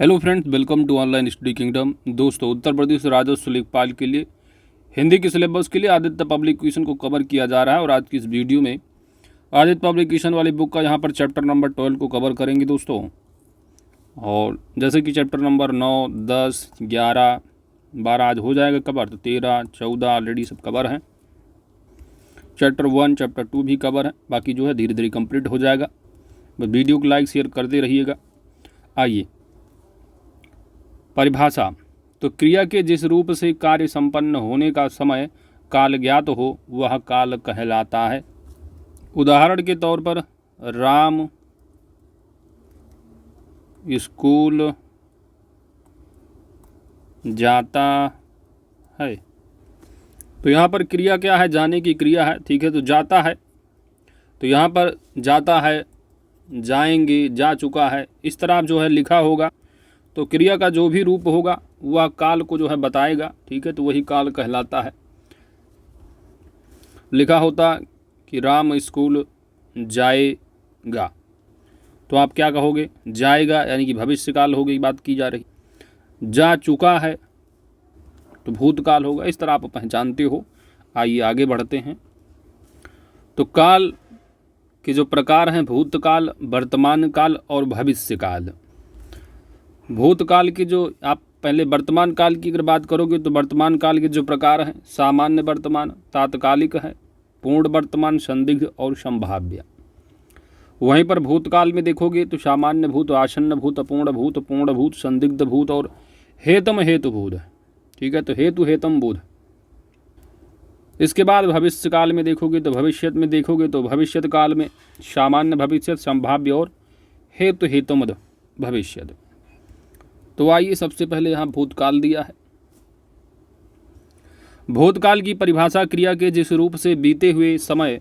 Hello friends, welcome to online study kingdom. दोस्तों, उत्तर प्रदेश राजस्व लेखपाल के लिए हिंदी के सिलेबस के लिए आदित्य पब्लिकेशन को कवर किया जा रहा है और आज की इस वीडियो में आदित्य पब्लिकेशन वाली बुक का यहाँ पर चैप्टर नंबर 12 को कवर करेंगे दोस्तों। और जैसे कि चैप्टर नंबर 9, 10, 11, 12 आज हो जाएगा कवर, तो 13, 14 ऑलरेडी सब कवर हैं। चैप्टर 1, चैप्टर 2 भी कवर है, बाकी जो है धीरे धीरे कंप्लीट हो जाएगा। बस वीडियो को लाइक शेयर करते रहिएगा। आइए, परिभाषा। तो क्रिया के जिस रूप से कार्य संपन्न होने का समय काल ज्ञात हो वह काल कहलाता है। उदाहरण के तौर पर राम स्कूल जाता है, तो यहाँ पर क्रिया क्या है? जाने की क्रिया है, ठीक है। तो जाता है, तो यहाँ पर जाता है, जाएंगे, जा चुका है, इस तरह जो है लिखा होगा। तो क्रिया का जो भी रूप होगा वह काल को जो है बताएगा, ठीक है। तो वही काल कहलाता है। लिखा होता कि राम स्कूल जाएगा, तो आप क्या कहोगे? जाएगा, यानी कि भविष्य काल होगी, बात की जा रही। जा चुका है तो भूतकाल होगा। इस तरह आप पहचानते हो। आइए आगे बढ़ते हैं। तो काल के जो प्रकार हैं, भूतकाल, वर्तमान काल और भविष्य काल। भूतकाल के जो आप पहले वर्तमान काल की अगर बात करोगे तो वर्तमान काल के जो प्रकार हैं, सामान्य वर्तमान, तात्कालिक है, पूर्ण वर्तमान, संदिग्ध और संभाव्य। वहीं पर भूतकाल में देखोगे तो सामान्य भूत, आसन्न भूत, अपूर्ण भूत, पूर्ण भूत, संदिग्ध भूत और हेतम हेतु भूत, ठीक है। तो हेतु हेतम भूत। इसके बाद भविष्य काल में देखोगे तो भविष्यत में देखोगे तो भविष्यत काल में सामान्य भविष्यत, संभाव्य और हेतु हेतुम भविष्यत। तो आइए, सबसे पहले यहाँ भूतकाल दिया है। भूतकाल की परिभाषा क्रिया के जिस रूप से बीते हुए समय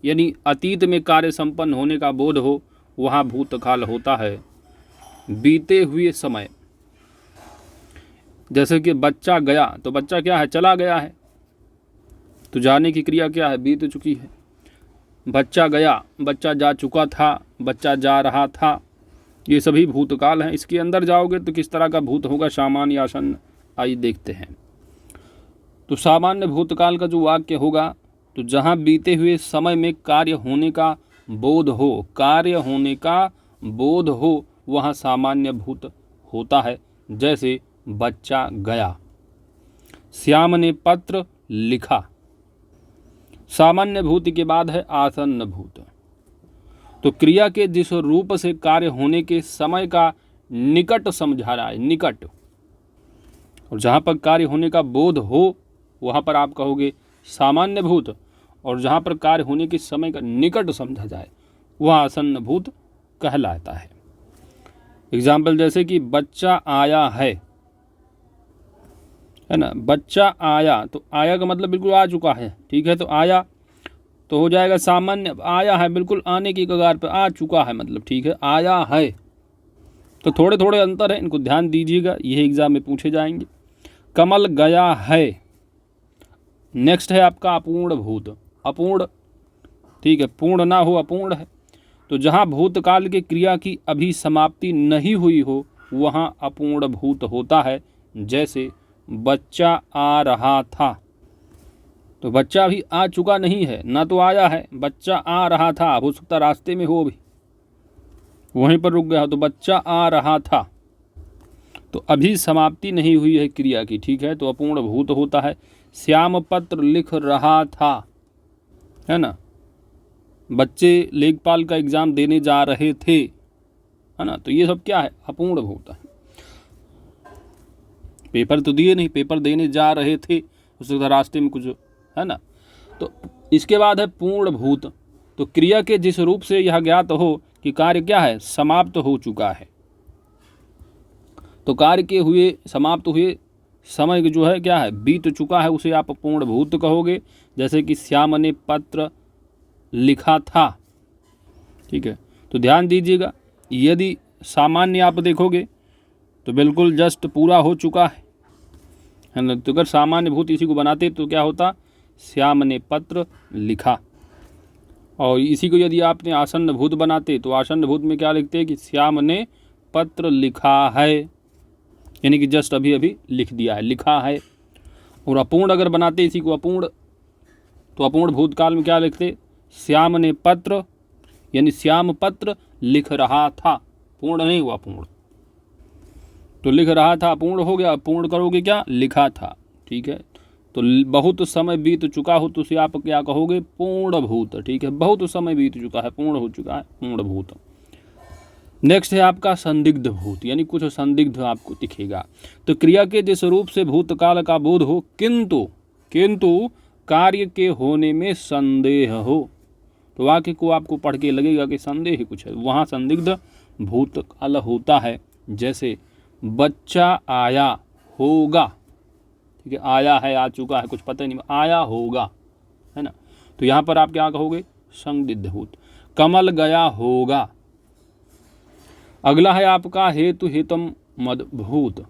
यानी अतीत में कार्य संपन्न होने का बोध हो वहाँ भूतकाल होता है। बीते हुए समय, जैसे कि बच्चा गया, तो बच्चा क्या है? चला गया है। तो जाने की क्रिया क्या है? बीत चुकी है। बच्चा गया, बच्चा जा चुका था, बच्चा जा रहा था, ये सभी भूतकाल हैं। इसके अंदर जाओगे तो किस तरह का भूत होगा? सामान्य, आसन्न। आइए देखते हैं। तो सामान्य भूतकाल का जो वाक्य होगा, तो जहाँ बीते हुए समय में कार्य होने का बोध हो, कार्य होने का बोध हो, वहाँ सामान्य भूत होता है। जैसे बच्चा गया, श्याम ने पत्र लिखा। सामान्य भूत के बाद है आसन्न भूत। तो क्रिया के जिस रूप से कार्य होने के समय का निकट समझा रहा है, निकट। और जहाँ पर कार्य होने का बोध हो वहाँ पर आप कहोगे सामान्य भूत, और जहाँ पर कार्य होने के समय का निकट समझा जाए वह आसन्न भूत कहलाता है। एग्जाम्पल जैसे कि बच्चा आया है ना। बच्चा आया, तो आया का मतलब बिल्कुल आ चुका है, ठीक है। तो आया तो हो जाएगा सामान्य। आया है बिल्कुल आने की कगार पर, आ चुका है मतलब, ठीक है, आया है। तो थोड़े थोड़े अंतर है, इनको ध्यान दीजिएगा, यही एग्जाम में पूछे जाएंगे। कमल गया है। नेक्स्ट है आपका अपूर्ण भूत। अपूर्ण, ठीक है, पूर्ण ना हो, अपूर्ण है। तो जहाँ भूतकाल के क्रिया की अभी समाप्ति नहीं हुई हो वहाँ अपूर्ण भूत होता है। जैसे बच्चा आ रहा था, तो बच्चा अभी आ चुका नहीं है, ना तो आया है, बच्चा आ रहा था, हो सकता रास्ते में हो, अभी वहीं पर रुक गया, तो बच्चा आ रहा था, तो अभी समाप्ति नहीं हुई है क्रिया की, ठीक है। तो अपूर्ण भूत होता है। श्याम पत्र लिख रहा था, है ना। बच्चे लेखपाल का एग्जाम देने जा रहे थे, है ना। तो ये सब क्या है? अपूर्ण भूत है। पेपर तो दिए नहीं, पेपर देने जा रहे थे, हो सकता रास्ते में कुछ, है ना। तो इसके बाद है पूर्ण भूत। तो क्रिया के जिस रूप से यह ज्ञात हो कि कार्य क्या है? समाप्त हो चुका है। तो कार्य के हुए, समाप्त हुए समय जो है क्या है? बीत चुका है, उसे आप पूर्ण भूत कहोगे। जैसे कि श्याम ने पत्र लिखा था, ठीक है। तो ध्यान दीजिएगा, यदि सामान्य आप देखोगे तो बिल्कुल जस्ट पूरा हो चुका है ना। तो अगर सामान्य भूत इसी को बनाते तो क्या होता? श्याम ने पत्र लिखा। और इसी को यदि आपने आसन्न भूत बनाते तो आसन्न भूत में क्या लिखते हैं कि श्याम ने पत्र लिखा है, यानी कि जस्ट अभी अभी लिख दिया है, लिखा है। और अपूर्ण अगर बनाते इसी को अपूर्ण, तो अपूर्ण भूतकाल में क्या लिखते, श्याम ने पत्र, यानी श्याम पत्र लिख रहा था, पूर्ण नहीं हुआ पूर्ण, तो लिख रहा था पूर्ण हो गया, पूर्ण करोगे क्या, लिखा था। ठीक है, तो बहुत समय बीत चुका हो तो उसे आप क्या कहोगे, पूर्णभूत। ठीक है, बहुत समय बीत चुका है, पूर्ण हो चुका है, पूर्णभूत। नेक्स्ट है आपका संदिग्ध भूत, यानी कुछ संदिग्ध आपको दिखेगा। तो क्रिया के जिस रूप से भूतकाल का बोध हो किंतु कार्य के होने में संदेह हो, तो वाक्य को आपको पढ़ के लगेगा कि संदेह कुछ है, वहाँ संदिग्ध भूतकाल होता है। जैसे बच्चा आया होगा, ठीक है, आया है, आ चुका है, कुछ पता ही नहीं, आया होगा, है ना, तो यहाँ पर आप क्या कहोगे, संदिग्ध भूत। कमल गया होगा। अगला है आपका हेतु हेतम मदभूत।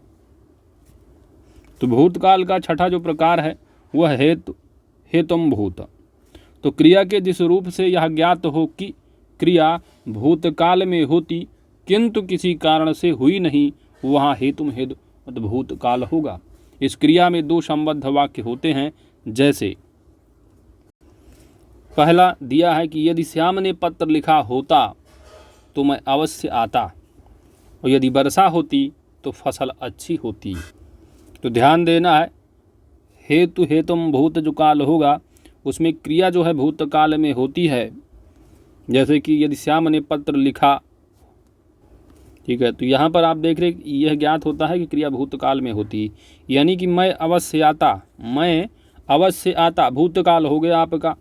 तो भूतकाल का छठा जो प्रकार है वह हेतु हेतम भूत। तो क्रिया के जिस रूप से यह ज्ञात हो कि क्रिया भूतकाल में होती किंतु किसी कारण से हुई नहीं, वहाँ हेतुम हेतु भूतकाल होगा। इस क्रिया में दो संबद्ध वाक्य होते हैं। जैसे पहला दिया है कि यदि श्याम ने पत्र लिखा होता तो मैं अवश्य आता, और यदि वर्षा होती तो फसल अच्छी होती। तो ध्यान देना है, हेतु हेतुम भूत जो काल होगा उसमें क्रिया जो है भूतकाल में होती है। जैसे कि यदि श्याम ने पत्र लिखा, ठीक है, तो यहाँ पर आप देख रहे यह ज्ञात होता है कि क्रिया भूतकाल में होती, यानी कि मैं अवश्य आता भूतकाल हो गया आपका,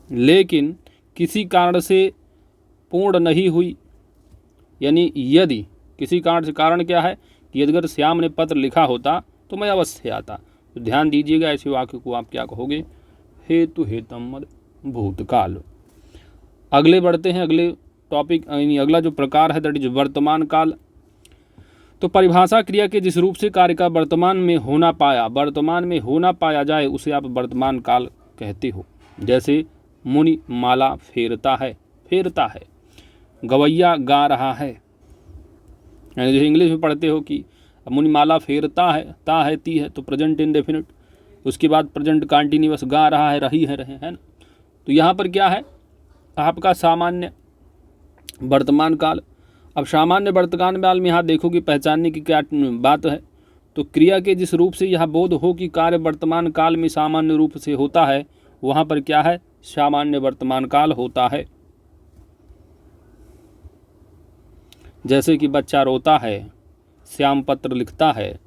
लेकिन किसी कारण से पूर्ण नहीं हुई। यानी यदि किसी कारण से, कारण क्या है कि यदि अगर श्याम ने पत्र लिखा होता तो मैं अवश्य आता। तो ध्यान दीजिएगा, ऐसे वाक्य को आप क्या कहोगे, हेतु हेतम भूतकाल। अगले बढ़ते हैं, अगले टॉपिक, यानी अगला जो प्रकार है दैट इज वर्तमान काल। तो परिभाषा क्रिया के जिस रूप से कार्य का वर्तमान में होना पाया जाए उसे आप वर्तमान काल कहते हो। जैसे मुनि माला फेरता है, गवैया गा रहा है, यानी जैसे इंग्लिश में पढ़ते हो कि मुनि माला फेरता है, ता है, ती है, तो प्रेजेंट इंडेफिनिट, उसके बाद प्रेजेंट कंटिन्यूअस, गा रहा है, रही है ना। तो यहाँ पर क्या है आपका सामान्य वर्तमान काल। अब सामान्य वर्तमान काल में यहाँ देखो कि पहचानने की क्या बात है। तो क्रिया के जिस रूप से यह बोध हो कि कार्य वर्तमान काल में सामान्य रूप से होता है, वहाँ पर क्या है, सामान्य वर्तमान काल होता है। जैसे कि बच्चा रोता है, श्याम पत्र लिखता है।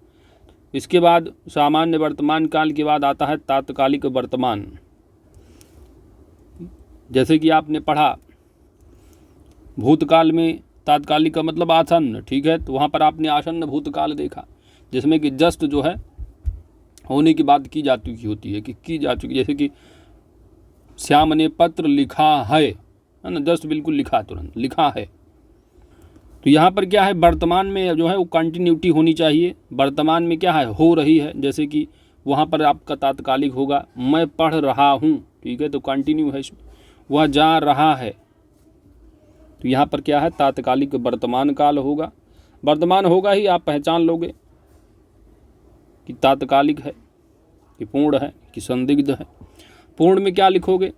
इसके बाद सामान्य वर्तमान काल के बाद आता है तात्कालिक वर्तमान। जैसे कि आपने पढ़ा भूतकाल में तात्कालिक का मतलब आसन्न, ठीक है, तो वहाँ पर आपने आसन्न भूतकाल देखा, जिसमें कि जस्ट जो है होने की बात की जा चुकी होती है, कि की जा चुकी, जैसे कि श्याम ने पत्र लिखा है ना, जस्ट बिल्कुल लिखा, तुरंत लिखा है। तो यहाँ पर क्या है, वर्तमान में जो है वो कंटिन्यूटी होनी चाहिए, वर्तमान में क्या है, हो रही है। जैसे कि वहाँ पर आपका तात्कालिक होगा, मैं पढ़ रहा हूँ, ठीक है, तो कंटिन्यू है इसमें। वह जा रहा है, तो यहाँ पर क्या है, तात्कालिक वर्तमान काल होगा। वर्तमान होगा ही आप पहचान लोगे कि तात्कालिक है, कि पूर्ण है, कि संदिग्ध है। पूर्ण में क्या लिखोगे,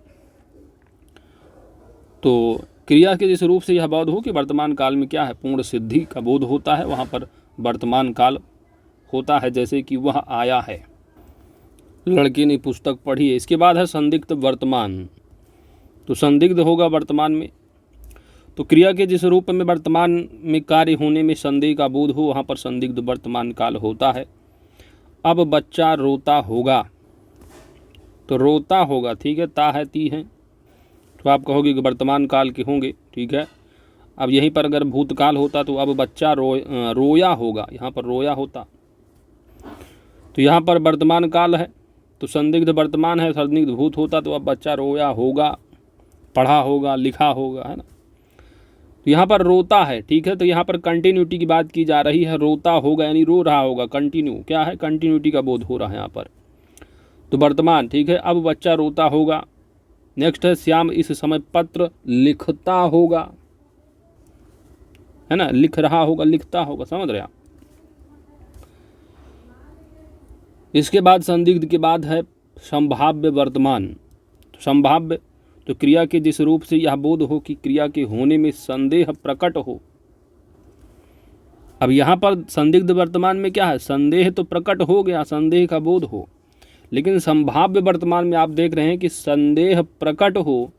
तो क्रिया के जिस रूप से यह बोध हो कि वर्तमान काल में क्या है, पूर्ण सिद्धि का बोध होता है, वहाँ पर वर्तमान काल होता है। जैसे कि वह आया है, लड़के ने पुस्तक पढ़ी है। इसके बाद है संदिग्ध वर्तमान। तो संदिग्ध होगा वर्तमान में। तो क्रिया के जिस रूप में वर्तमान में कार्य होने में संदेह का बोध हो, वहाँ पर संदिग्ध वर्तमान काल होता है। अब बच्चा रोता होगा, तो रोता होगा, ठीक है, ता है, ती है, तो आप कहोगे कि वर्तमान काल के होंगे, ठीक है। अब यहीं पर अगर भूतकाल होता तो अब बच्चा रोया होगा, यहाँ पर रोया होता, तो यहाँ पर वर्तमान काल है, तो संदिग्ध वर्तमान है, संदिग्ध भूत होता तो अब बच्चा रोया होगा, पढ़ा होगा, लिखा होगा, है ना। तो यहाँ पर रोता है, ठीक है, तो यहाँ पर कंटिन्यूटी की बात की जा रही है, रोता होगा यानी रो रहा होगा, कंटिन्यू क्या है, कंटिन्यूटी का बोध हो रहा है यहाँ पर, तो वर्तमान, ठीक है। अब बच्चा रोता होगा। नेक्स्ट है श्याम इस समय पत्र लिखता होगा, है ना, लिख रहा होगा, लिखता होगा, समझ रहे आप। इसके बाद संदिग्ध के बाद है संभाव्य वर्तमान। तो संभाव्य तो क्रिया के जिस रूप से यह बोध हो कि क्रिया के होने में संदेह प्रकट हो। अब यहाँ पर संदिग्ध वर्तमान में क्या है, संदेह तो प्रकट हो गया, संदेह का बोध हो, लेकिन संभाव्य वर्तमान में आप देख रहे हैं कि संदेह प्रकट हो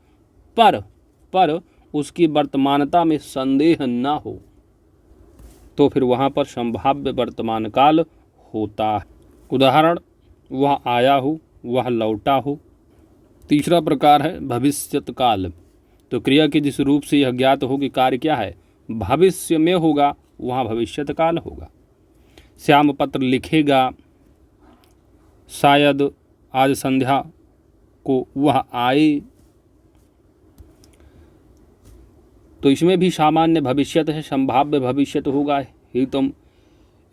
पर उसकी वर्तमानता में संदेह न हो, तो फिर वहाँ पर संभाव्य वर्तमान काल होता है। उदाहरण, वह आया हो, वह लौटा हो। तीसरा प्रकार है भविष्यत काल। तो क्रिया के जिस रूप से यह ज्ञात हो कि कार्य क्या है, भविष्य में होगा, वहाँ भविष्यत काल होगा। श्याम पत्र लिखेगा, शायद आज संध्या को वह आए, तो इसमें भी सामान्य भविष्यत है, संभाव्य भविष्यत होगा।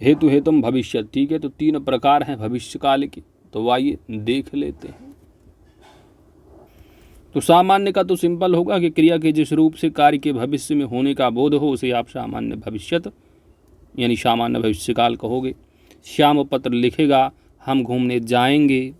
हेतुम भविष्यत, ठीक है। तो 3 प्रकार हैं भविष्य काल के, तो आइए देख लेते हैं। तो सामान्य का तो सिंपल होगा कि क्रिया के जिस रूप से कार्य के भविष्य में होने का बोध हो उसे आप सामान्य भविष्यत यानी सामान्य भविष्य काल कहोगे। श्याम पत्र लिखेगा, हम घूमने जाएंगे।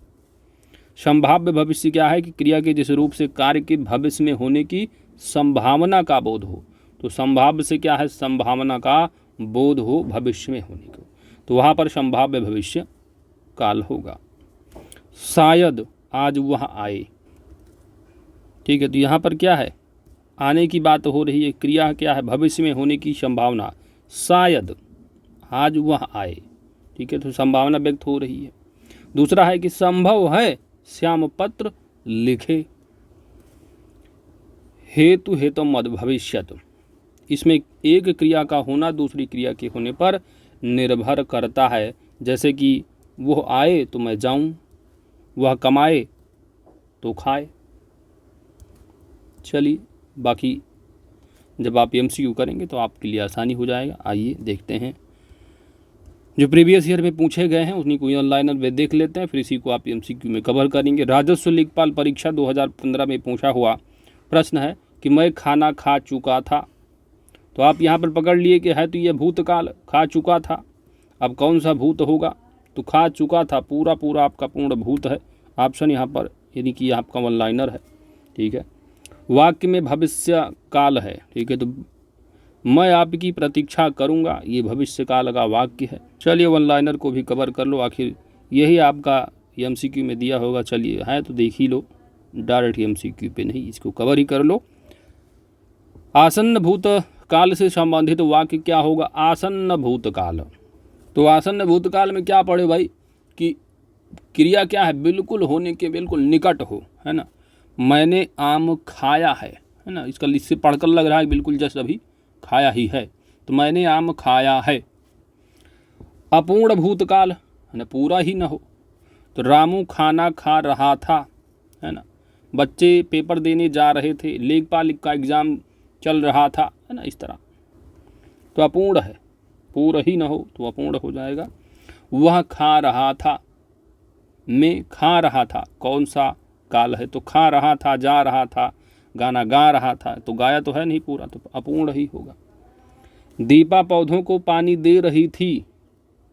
संभाव्य भविष्य क्या है कि क्रिया के जिस रूप से कार्य के भविष्य में होने की संभावना का बोध हो। तो संभाव्य से क्या है, संभावना का बोध हो भविष्य में होने को, तो वहाँ पर संभाव्य भविष्य काल होगा। शायद आज वह आए, ठीक है। तो यहाँ पर क्या है, आने की बात हो रही है, क्रिया क्या है, भविष्य में होने की संभावना, शायद आज वह आए, ठीक है। तो संभावना व्यक्त हो रही है। दूसरा है कि संभव है श्याम पत्र लिखे। हेतु हेतुम भविष्यत, इसमें एक क्रिया का होना दूसरी क्रिया के होने पर निर्भर करता है। जैसे कि वह आए तो मैं जाऊं, वह कमाए तो खाए। चलिए, बाकी जब आप MCQ करेंगे तो आपके लिए आसानी हो जाएगा। आइए देखते हैं जो प्रीवियस ईयर में पूछे गए हैं, उन्हीं को ऑनलाइन वे देख लेते हैं, फिर इसी को आप MCQ में कवर करेंगे। राजस्व लेखपाल परीक्षा 2015 में पूछा हुआ प्रश्न है कि मैं खाना खा चुका था। तो आप यहाँ पर पकड़ लिए कि है तो ये भूतकाल, खा चुका था। अब कौन सा भूत होगा, तो खा चुका था पूरा आपका पूर्ण भूत है। ऑप्शन यहाँ पर यानी कि आपका वन लाइनर है, ठीक है। वाक्य में भविष्य काल है, ठीक है। तो मैं आपकी प्रतीक्षा करूँगा, ये भविष्य काल का वाक्य है। चलिए वन लाइनर को भी कवर कर लो, आखिर यही आपका MCQ में दिया होगा। चलिए है तो देख ही लो, डायरेक्ट MCQ पे नहीं, इसको कवर ही कर लो। आसन्न भूत काल से संबंधित वाक्य क्या होगा, आसन्न भूतकाल। तो आसन्न भूतकाल में क्या पढ़े भाई कि क्रिया क्या है, बिल्कुल होने के बिल्कुल निकट हो, है ना। मैंने आम खाया है ना, इसका इससे पढ़कर लग रहा है बिल्कुल जस्ट अभी खाया ही है, तो मैंने आम खाया है। अपूर्ण भूतकाल है ना, पूरा ही ना हो। तो रामू खाना खा रहा था, है ना। बच्चे पेपर देने जा रहे थे, लेखपाल का एग्ज़ाम चल रहा था, है ना, इस तरह। तो अपूर्ण है, पूरा ही ना हो तो अपूर्ण हो जाएगा। वह खा रहा था, मैं खा रहा था, कौन सा काल है, तो खा रहा था, जा रहा था, गाना गा रहा था, तो गाया तो है नहीं पूरा, तो अपूर्ण ही होगा। दीपा पौधों को पानी दे रही थी,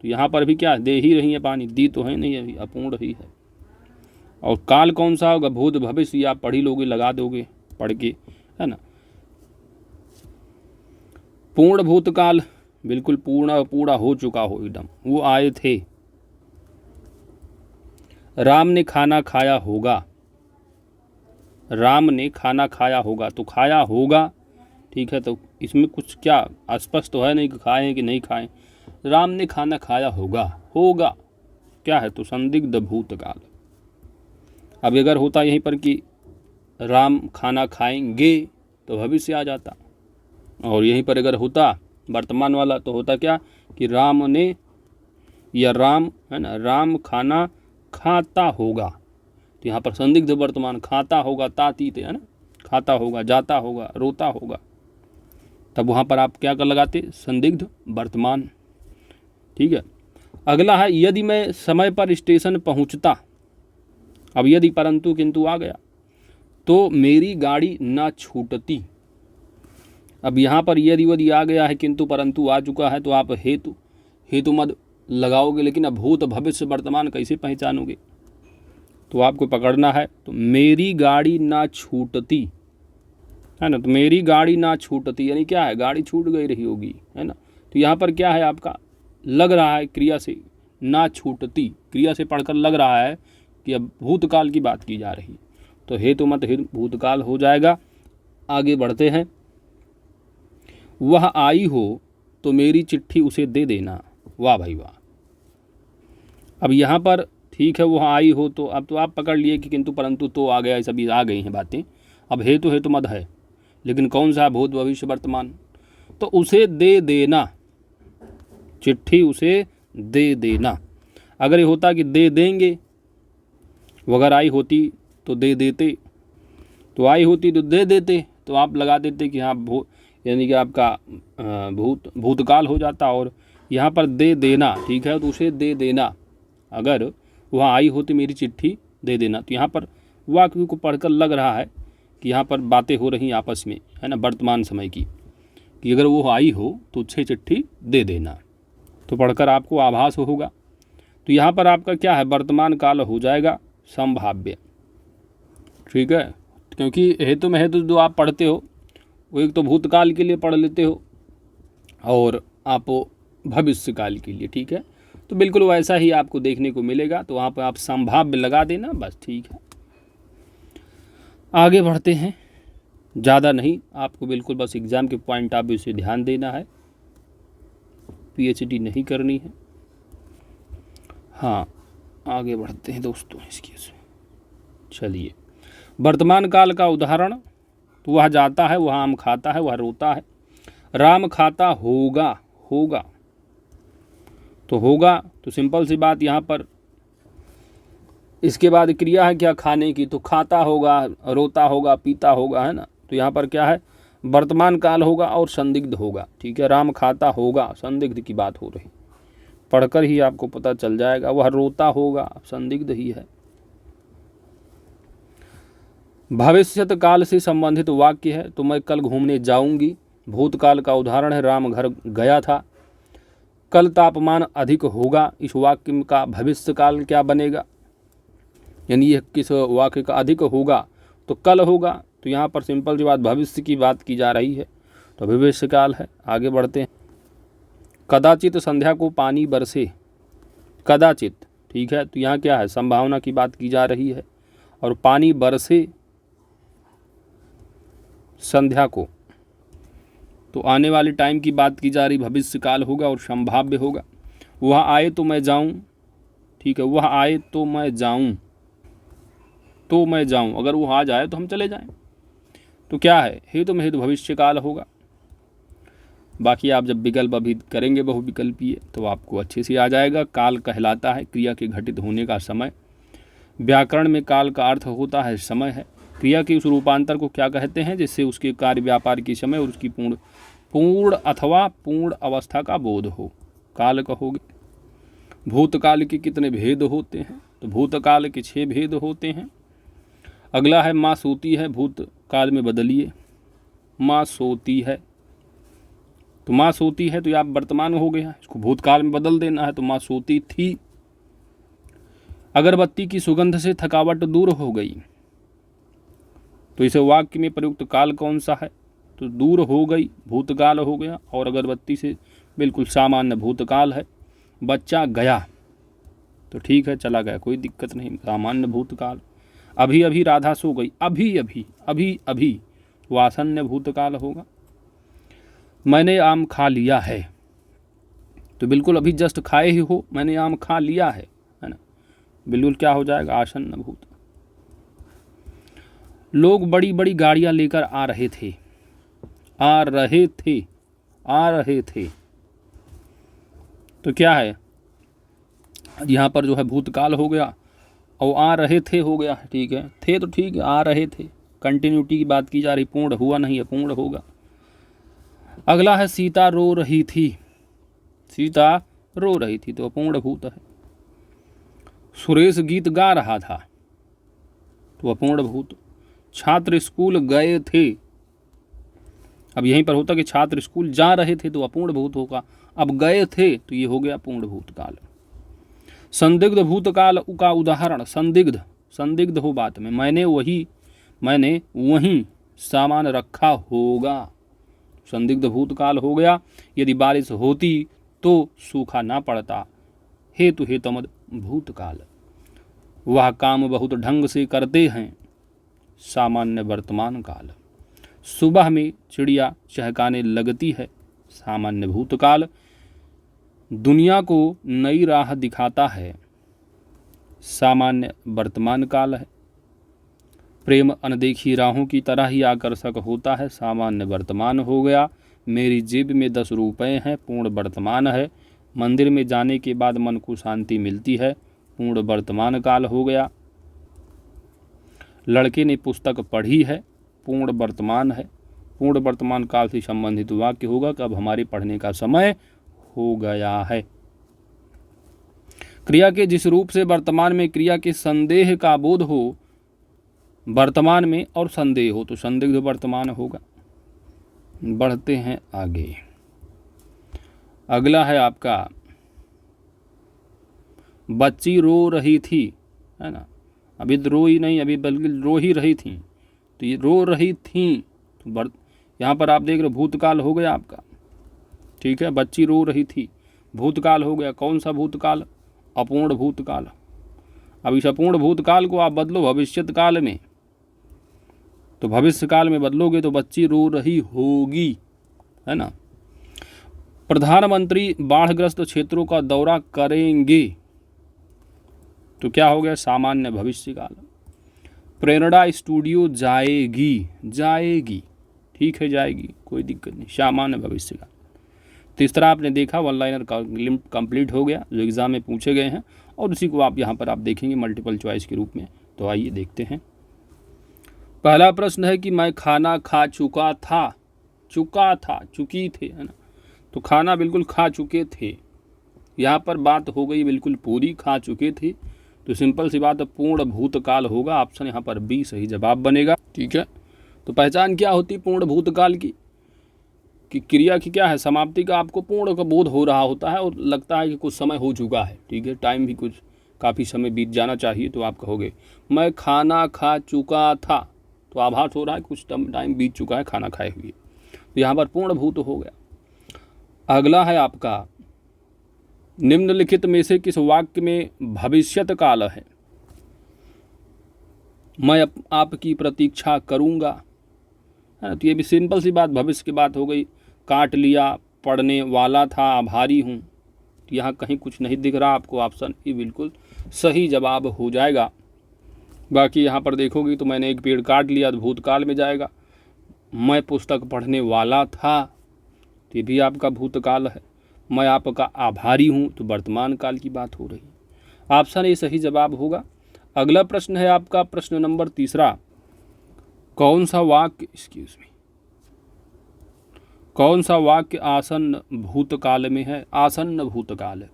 तो यहाँ पर भी क्या दे ही रही है पानी, दी तो है नहीं अभी, अपूर्ण ही है। और काल कौन सा होगा, भूत भविष्य, आप पढ़ ही लोगे, लगा दोगे पढ़ के, है ना। पूर्ण भूतकाल, बिल्कुल पूरा हो चुका हो एकदम, वो आए थे। राम ने खाना खाया होगा, राम ने खाना खाया होगा, तो खाया होगा, ठीक है। तो इसमें कुछ क्या स्पष्ट तो है नहीं कि खाए हैं कि नहीं खाएं। राम ने खाना खाया होगा, होगा क्या है, तो संदिग्ध भूतकाल। अब अगर होता यहीं पर कि राम खाना खाएंगे तो भविष्य आ जाता, और यहीं पर अगर होता वर्तमान वाला तो होता क्या कि राम ने या राम, है ना, राम खाना खाता होगा। तो यहाँ पर संदिग्ध वर्तमान, खाता होगा, तातीत है ना, खाता होगा, जाता होगा, रोता होगा, तब वहाँ पर आप क्या कर लगाते, संदिग्ध वर्तमान, ठीक है। अगला है यदि मैं समय पर स्टेशन पहुँचता। अब यदि परंतु किंतु आ गया तो मेरी गाड़ी ना छूटती। अब यहाँ पर यदि आ गया है, किंतु परंतु आ चुका है, तो आप हेतु मद लगाओगे। लेकिन अब भूत भविष्य वर्तमान कैसे पहचानोगे? तो आपको पकड़ना है। तो मेरी गाड़ी ना छूटती, है ना, तो मेरी गाड़ी ना छूटती यानी क्या है, गाड़ी छूट गई रही होगी, है ना। तो यहाँ पर क्या है आपका, लग रहा है क्रिया से, ना छूटती क्रिया से पढ़कर लग रहा है कि अब भूतकाल की बात की जा रही है। तो हेतु मत भूतकाल हो जाएगा। आगे बढ़ते हैं। वह आई हो तो मेरी चिट्ठी उसे दे देना। वाह भाई वाह। अब यहाँ पर ठीक है, वह आई हो, तो अब तो आप पकड़ लिए कि किंतु परंतु तो आ गया, सभी आ गई हैं बातें। अब हेतु मत है, लेकिन कौन सा, भूत भविष्य वर्तमान। तो उसे दे देना, चिट्ठी उसे दे देना। अगर ये होता कि दे देंगे, वो अगर आई होती तो दे देते, तो आई होती तो दे देते, तो आप लगा देते कि हाँ यानी कि आपका भूतकाल हो जाता। और यहाँ पर दे देना, ठीक है, तो उसे दे देना। अगर वह आई होती मेरी चिट्ठी दे देना, तो यहाँ पर वाक्य को पढ़कर लग रहा है कि यहाँ पर बातें हो रही आपस में, है ना, वर्तमान समय की, कि अगर वो आई हो तो उसे चिट्ठी दे देना। तो पढ़कर आपको आभास होगा। तो यहाँ पर आपका क्या है, वर्तमान काल हो जाएगा संभाव्य, ठीक है। क्योंकि हेतु में हेतु जो आप पढ़ते हो वो एक तो भूतकाल के लिए पढ़ लेते हो और आप भविष्य काल के लिए, ठीक है। तो बिल्कुल वैसा ही आपको देखने को मिलेगा। तो वहाँ पर आप संभाव्य लगा देना, बस ठीक है। आगे बढ़ते हैं, ज़्यादा नहीं, आपको बिल्कुल बस एग्ज़ाम के पॉइंट ऑफ व्यू से ध्यान देना है, पीएचडी नहीं करनी है। हाँ, आगे बढ़ते हैं दोस्तों इसके से। चलिए, वर्तमान काल का उदाहरण, तो वह जाता है, वह आम खाता है, वह रोता है। राम खाता होगा, होगा तो होगा, तो सिंपल सी बात यहाँ पर। इसके बाद क्रिया है क्या, खाने की, तो खाता होगा, रोता होगा, पीता होगा, है ना। तो यहाँ पर क्या है, वर्तमान काल होगा और संदिग्ध होगा, ठीक है। राम खाता होगा, संदिग्ध की बात हो रही, पढ़कर ही आपको पता चल जाएगा। वह रोता होगा, संदिग्ध ही है। भविष्यत काल से संबंधित वाक्य है, तो मैं कल घूमने जाऊंगी। भूतकाल का उदाहरण है, राम घर गया था। कल तापमान अधिक होगा, इस वाक्य का भविष्य काल क्या बनेगा, यानी यह किस वाक्य का अधिक होगा, तो कल होगा। तो यहाँ पर सिंपल सी बात, भविष्य की बात की जा रही है, तो भविष्य काल है। आगे बढ़ते हैं। कदाचित संध्या को पानी बरसे, कदाचित, ठीक है, तो यहाँ क्या है, संभावना की बात की जा रही है। और पानी बरसे संध्या को, तो आने वाले टाइम की बात की जा रही, भविष्य काल होगा और संभाव्य होगा। वह आए तो मैं जाऊं, ठीक है, वह आए तो मैं जाऊं, तो मैं जाऊं, अगर वो आ जाए तो हम चले जाएं। तो क्या है, हेतु में हेतु भविष्य काल होगा। बाकी आप जब विकल्प अभी करेंगे बहुविकल्पीय, तो आपको अच्छे से आ जाएगा। काल कहलाता है क्रिया के घटित होने का समय। व्याकरण में काल का अर्थ होता है समय है। क्रिया के उस रूपांतर को क्या कहते हैं, जिससे उसके कार्य व्यापार के समय और उसकी पूर्ण अथवा पूर्ण अवस्था का बोध हो, काल कहोगे। भूतकाल के कितने भेद होते हैं, तो भूतकाल के 6 भेद होते हैं। अगला है माँ सोती है, भूतकाल में बदलिए, माँ सोती है। तो माँ सोती है तो आप वर्तमान हो गया, इसको भूतकाल में बदल देना है, तो माँ सोती थी। अगरबत्ती की सुगंध से थकावट दूर हो गई, तो इसे वाक्य में प्रयुक्त काल कौन सा है, तो दूर हो गई, भूतकाल हो गया। और अगरबत्ती से बिल्कुल सामान्य भूतकाल है। बच्चा गया, तो ठीक है, चला गया, कोई दिक्कत नहीं, सामान्य भूतकाल। अभी अभी राधा सो गई, अभी अभी, अभी अभी, वासन्य भूतकाल होगा। मैंने आम खा लिया है, तो बिल्कुल अभी जस्ट खाए ही हो, मैंने आम खा लिया है ना, बिल्कुल क्या हो जाएगा, आसन्न भूत। लोग बड़ी बड़ी गाड़ियां लेकर आ रहे थे, आ रहे थे, आ रहे थे, तो क्या है, यहाँ पर जो है भूतकाल हो गया और आ रहे थे हो गया, ठीक है, थे तो ठीक है, आ रहे थे, कंटिन्यूटी की बात की जा रही, पूर्ण हुआ नहीं है, पूर्ण होगा। अगला है सीता रो रही थी, सीता रो रही थी, तो अपूर्ण भूत है। सुरेश गीत गा रहा था, तो अपूर्ण भूत। छात्र स्कूल गए थे, अब यहीं पर होता कि छात्र स्कूल जा रहे थे तो अपूर्ण भूत होगा, अब गए थे तो ये हो गया पूर्ण भूतकाल। संदिग्ध भूतकाल का उदाहरण, संदिग्ध, संदिग्ध हो बात में, मैंने वहीं सामान रखा होगा, संदिग्ध भूतकाल हो गया। यदि बारिश होती तो सूखा ना पड़ता, हेतु हेतुमद भूतकाल। वह काम बहुत ढंग से करते हैं, सामान्य वर्तमान काल। सुबह में चिड़िया चहकाने लगती है, सामान्य भूतकाल। दुनिया को नई राह दिखाता है, सामान्य वर्तमान काल है। प्रेम अनदेखी राहों की तरह ही आकर्षक होता है, सामान्य वर्तमान हो गया। मेरी जेब में 10 रुपये हैं, पूर्ण वर्तमान है। मंदिर में जाने के बाद मन को शांति मिलती है, पूर्ण वर्तमान काल हो गया। लड़के ने पुस्तक पढ़ी है, पूर्ण वर्तमान है। पूर्ण वर्तमान काल से संबंधित वाक्य होगा कि अब हमारे पढ़ने का समय हो गया है। क्रिया के जिस रूप से वर्तमान में क्रिया के संदेह का बोध हो, वर्तमान में और संदेह हो तो संदिग्ध वर्तमान होगा। बढ़ते हैं आगे। अगला है आपका, बच्ची रो रही थी, है ना, अभी तो रोई नहीं, अभी बल्कि रो ही रही थी, तो ये रो रही थी तो यहाँ पर आप देख रहे भूतकाल हो गया आपका, ठीक है। बच्ची रो रही थी, भूतकाल हो गया। कौन सा भूतकाल? अपूर्ण भूतकाल। अब इस अपूर्ण भूतकाल को आप बदलो भविष्यत काल में, तो भविष्य काल में बदलोगे तो बच्ची रो रही होगी, है ना। प्रधानमंत्री बाढ़ग्रस्त क्षेत्रों का दौरा करेंगे, तो क्या हो गया? सामान्य भविष्य काल। प्रेरणा स्टूडियो जाएगी, जाएगी, ठीक है, जाएगी, कोई दिक्कत नहीं, सामान्य भविष्य काल। तीसरा आपने देखा वन लाइनर का कंप्लीट हो गया जो एग्जाम में पूछे गए हैं, और उसी को आप यहाँ पर आप देखेंगे मल्टीपल चॉइस के रूप में। तो आइए देखते हैं। पहला प्रश्न है कि मैं खाना खा चुका था, चुका था, चुकी थे, है ना, तो खाना बिल्कुल खा चुके थे। यहाँ पर बात हो गई बिल्कुल पूरी, खा चुके थे, तो सिंपल सी बात है पूर्ण भूतकाल होगा। ऑप्शन यहाँ पर बी सही जवाब बनेगा, ठीक है। तो पहचान क्या होती पूर्ण भूतकाल की, कि क्रिया की क्या है, समाप्ति का आपको पूर्ण का बोध हो रहा होता है और लगता है कि कुछ समय हो चुका है, ठीक है, टाइम भी कुछ काफ़ी समय बीत जाना चाहिए, तो आप कहोगे मैं खाना खा चुका था, तो आभास हो रहा है कुछ टाइम बीत चुका है खाना खाए हुए, तो यहाँ पर पूर्ण भूत हो गया। अगला है आपका, निम्नलिखित में से किस वाक्य में भविष्यत काल है? मैं आपकी प्रतीक्षा करूँगा, है ना, तो ये भी सिंपल सी बात भविष्य की बात हो गई। काट लिया, पढ़ने वाला था, आभारी हूँ, तो यहाँ कहीं कुछ नहीं दिख रहा आपको, ऑप्शन ई बिल्कुल सही जवाब हो जाएगा। बाकी यहाँ पर देखोगे तो मैंने एक पेड़ काट लिया तो भूतकाल में जाएगा। मैं पुस्तक पढ़ने वाला था, तो ये भी आपका भूतकाल है। मैं आपका आभारी हूँ, तो वर्तमान काल की बात हो रही है। ऑप्शन ए सही जवाब होगा। अगला प्रश्न है आपका प्रश्न नंबर 3, कौन सा वाक्य, एक्सक्यूज मी, कौन सा वाक्य आसन्न भूतकाल में है? आसन्न भूतकाल है,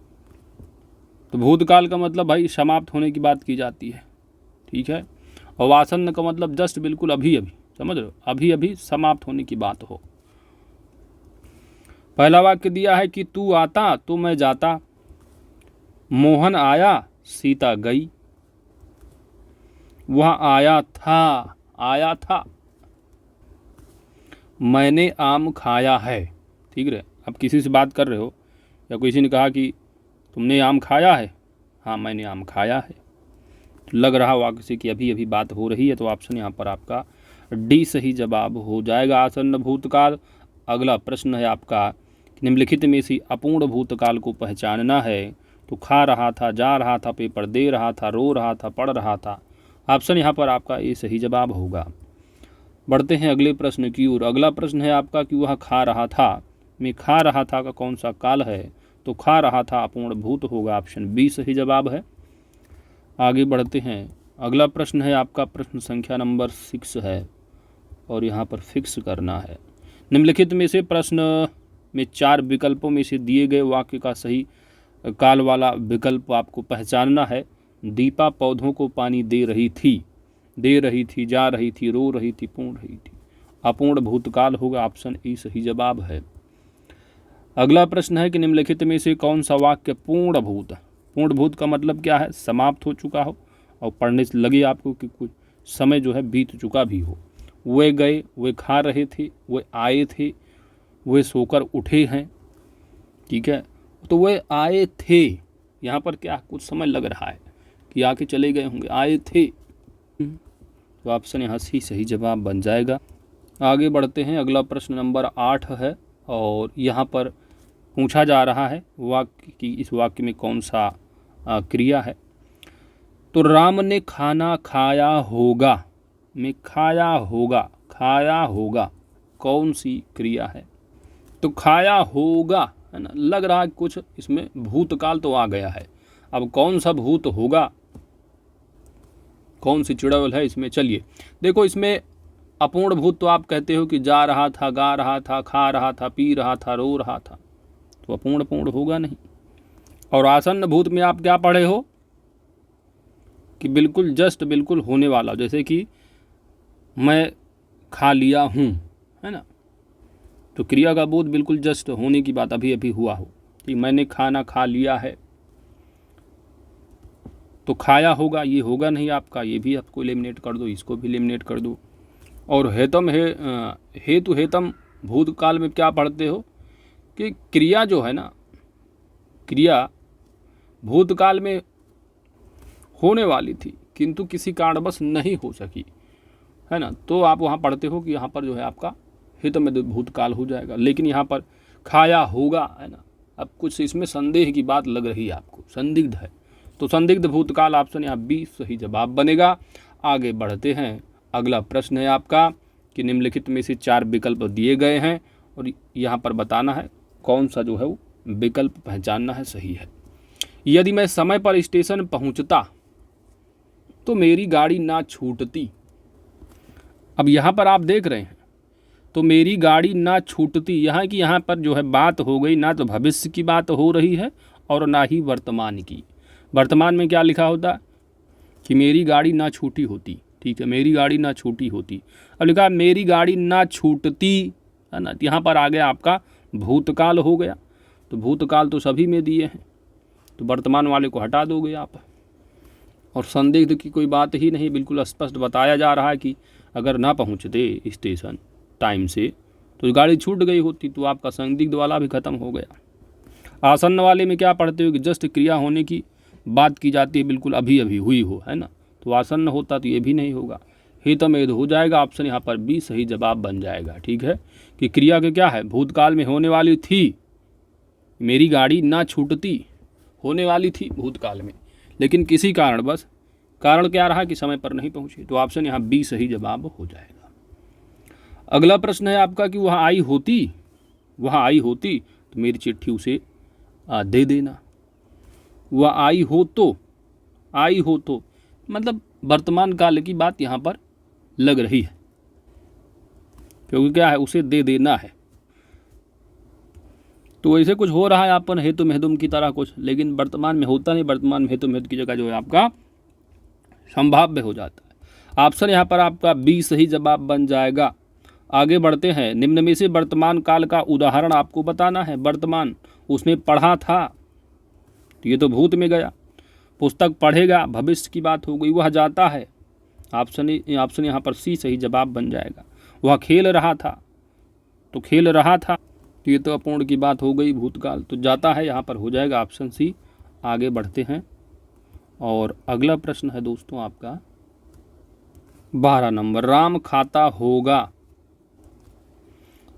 तो भूतकाल का मतलब भाई समाप्त होने की बात की जाती है, ठीक है, और आसन्न का मतलब जस्ट बिल्कुल अभी अभी, समझ रहे हो, अभी अभी समाप्त होने की बात हो। पहला वाक्य दिया है कि तू आता तो मैं जाता, मोहन आया सीता गई, वह आया था, आया था, मैंने आम खाया है, ठीक है। अब किसी से बात कर रहे हो या किसी ने कहा कि तुमने आम खाया है, हाँ मैंने आम खाया है, तो लग रहा वाक्य से कि अभी अभी बात हो रही है, तो ऑप्शन यहाँ पर आपका डी सही जवाब हो जाएगा, आसन्न भूतकाल। अगला प्रश्न है आपका, निम्नलिखित में से अपूर्ण भूतकाल को पहचानना है, तो खा रहा था, जा रहा था, पेपर दे रहा था, रो रहा था, पढ़ रहा था, ऑप्शन यहाँ पर आपका ये सही जवाब होगा। बढ़ते हैं अगले प्रश्न की ओर। अगला प्रश्न है आपका कि वह खा रहा था में खा रहा था का कौन सा काल है? तो खा रहा था अपूर्ण भूत होगा, ऑप्शन बी सही जवाब है। आगे बढ़ते हैं। अगला प्रश्न है आपका प्रश्न संख्या नंबर 6 है और यहाँ पर फिक्स करना है। निम्नलिखित में से प्रश्न में 4 विकल्पों में से दिए गए वाक्य का सही काल वाला विकल्प आपको पहचानना है। दीपा पौधों को पानी दे रही थी, जा रही थी, रो रही थी, पूर्ण रही थी, अपूर्ण भूतकाल होगा, ऑप्शन ई सही जवाब है। अगला प्रश्न है कि निम्नलिखित में से कौन सा वाक्य पूर्णभूत, पूर्णभूत का मतलब क्या है, समाप्त हो चुका हो और पढ़ने से लगे आपको कि कुछ समय जो है बीत चुका भी हो। वे गए, वे खा रहे थे, वे आए थे, वे सोकर उठे हैं, ठीक है। तो वे आए थे, यहाँ पर क्या कुछ समय लग रहा है कि आके चले गए होंगे, आए थे, तो ऑप्शन यहाँ सी सही जवाब बन जाएगा। आगे बढ़ते हैं, अगला प्रश्न नंबर 8 है और यहाँ पर पूछा जा रहा है वाक्य की इस वाक्य में कौन सा क्रिया है। तो राम ने खाना खाया होगा में खाया होगा, खाया होगा कौन सी क्रिया है। तो खाया होगा है ना, लग रहा है कुछ इसमें भूतकाल तो आ गया है। अब कौन सा भूत होगा, कौन सी चुड़ैल है इसमें, चलिए देखो। इसमें अपूर्ण भूत तो आप कहते हो कि जा रहा था, गा रहा था, खा रहा था, पी रहा था, रो रहा था, तो अपूर्ण पूर्ण होगा नहीं। और आसन्न भूत में आप क्या पढ़े हो कि बिल्कुल जस्ट बिल्कुल होने वाला, जैसे कि मैं खा लिया हूँ, है ना, तो क्रिया का बोध बिल्कुल जस्ट होने की बात, अभी अभी हुआ हो कि मैंने खाना खा लिया है, तो खाया होगा, ये होगा नहीं आपका, ये भी आपको एलिमिनेट कर दो, इसको भी एलिमिनेट कर दो। और हेतम है, हेतु हेतम भूतकाल में क्या पढ़ते हो कि क्रिया जो है ना, क्रिया भूतकाल में होने वाली थी किंतु किसी कारणवश नहीं हो सकी, है ना, तो आप वहाँ पढ़ते हो कि यहाँ पर जो है आपका हित में भूतकाल हो जाएगा। लेकिन यहाँ पर खाया होगा, है ना, अब कुछ इसमें संदेह की बात लग रही है आपको, संदिग्ध है, तो संदिग्ध भूतकाल ऑप्शन यहाँ बी सही जवाब बनेगा। आगे बढ़ते हैं, अगला प्रश्न है आपका कि निम्नलिखित में से 4 विकल्प दिए गए हैं और यहाँ पर बताना है कौन सा जो है वो विकल्प पहचानना है सही है। यदि मैं समय पर स्टेशन पहुँचता तो मेरी गाड़ी ना छूटती। अब यहाँ पर आप देख रहे हैं, तो मेरी गाड़ी ना छूटती, यहाँ की यहाँ पर जो है बात हो गई, ना तो भविष्य की बात हो रही है और ना ही वर्तमान की। वर्तमान में क्या लिखा होता कि मेरी गाड़ी ना छूटी होती, ठीक है, मेरी गाड़ी ना छूटी होती। अब लिखा मेरी गाड़ी ना छूटती, है ना, यहाँ पर आ गया आपका भूतकाल हो गया। तो भूतकाल तो सभी में दिए हैं, तो वर्तमान वाले को हटा दोगे आप। और संदिग्ध की कोई बात ही नहीं, बिल्कुल स्पष्ट बताया जा रहा है कि अगर ना पहुँचते स्टेशन टाइम से तो गाड़ी छूट गई होती, तो आपका संदिग्ध वाला भी खत्म हो गया। आसन्न वाले में क्या पढ़ते हो कि जस्ट क्रिया होने की बात की जाती है, बिल्कुल अभी अभी हुई हो, है ना, तो आसन्न होता तो ये भी नहीं होगा, हितमेद हो जाएगा। ऑप्शन यहाँ पर बी सही जवाब बन जाएगा, ठीक है, कि क्रिया के क्या है, भूतकाल में होने वाली थी, मेरी गाड़ी ना छूटती होने वाली थी भूतकाल में, लेकिन किसी कारण बस, कारण क्या रहा कि समय पर नहीं पहुंची, तो ऑप्शन यहाँ बी सही जवाब हो जाएगा। अगला प्रश्न है आपका कि वहाँ आई होती, वहाँ आई होती तो मेरी चिट्ठी उसे दे देना। वह आई हो तो, आई हो तो मतलब वर्तमान काल की बात यहाँ पर लग रही है, क्योंकि क्या है, उसे दे देना है। तो ऐसे कुछ हो रहा है अपन हेतु महदुम की तरह कुछ, लेकिन वर्तमान में होता नहीं, वर्तमान में हेतु महदुम की जगह जो है आपका संभाव्य हो जाता है। ऑप्शन यहाँ पर आपका बी सही जवाब बन जाएगा। आगे बढ़ते हैं, निम्न में से वर्तमान काल का उदाहरण आपको बताना है। वर्तमान उसमें पढ़ा था, तो ये तो भूत में गया, पुस्तक पढ़ेगा, भविष्य की बात हो गई, वह जाता है, ऑप्शन यहाँ पर सी सही जवाब बन जाएगा। वह खेल रहा था, तो खेल रहा था, तो ये तो अपूर्ण की बात हो गई, भूतकाल, तो जाता है यहाँ पर हो जाएगा ऑप्शन सी। आगे बढ़ते हैं और अगला प्रश्न है दोस्तों आपका 12 नंबर, राम खाता होगा।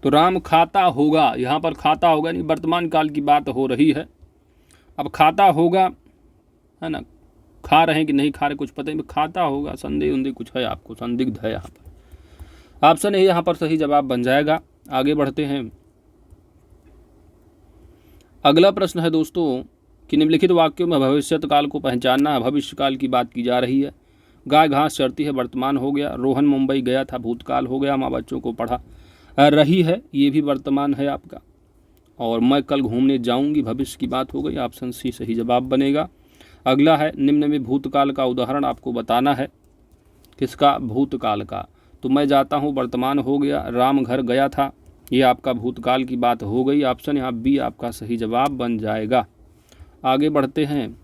तो राम खाता होगा, यहाँ पर खाता होगा नहीं, वर्तमान काल की बात हो रही है। अब खाता होगा, है ना, खा रहे हैं कि नहीं खा रहे कुछ पता नहीं, खाता होगा, संदेह उंदेह कुछ है आपको, संदिग्ध है यहाँ पर, ऑप्शन ए यहाँ पर सही जवाब बन जाएगा। आगे बढ़ते हैं, अगला प्रश्न है दोस्तों कि निम्नलिखित वाक्यों में भविष्यत काल को पहचानना है। भविष्य काल की बात की जा रही है। गाय घास चरती है, वर्तमान हो गया। रोहन मुंबई गया था, भूतकाल हो गया। माँ बच्चों को पढ़ा रही है, ये भी वर्तमान है आपका। और मैं कल घूमने जाऊंगी, भविष्य की बात हो गई, ऑप्शन सी सही जवाब बनेगा। अगला है, निम्न में भूतकाल का उदाहरण आपको बताना है। किसका? भूतकाल का। तो मैं जाता हूँ वर्तमान हो गया, राम घर गया था, ये आपका भूतकाल की बात हो गई। ऑप्शन यहाँ बी आपका सही जवाब बन जाएगा। आगे बढ़ते हैं,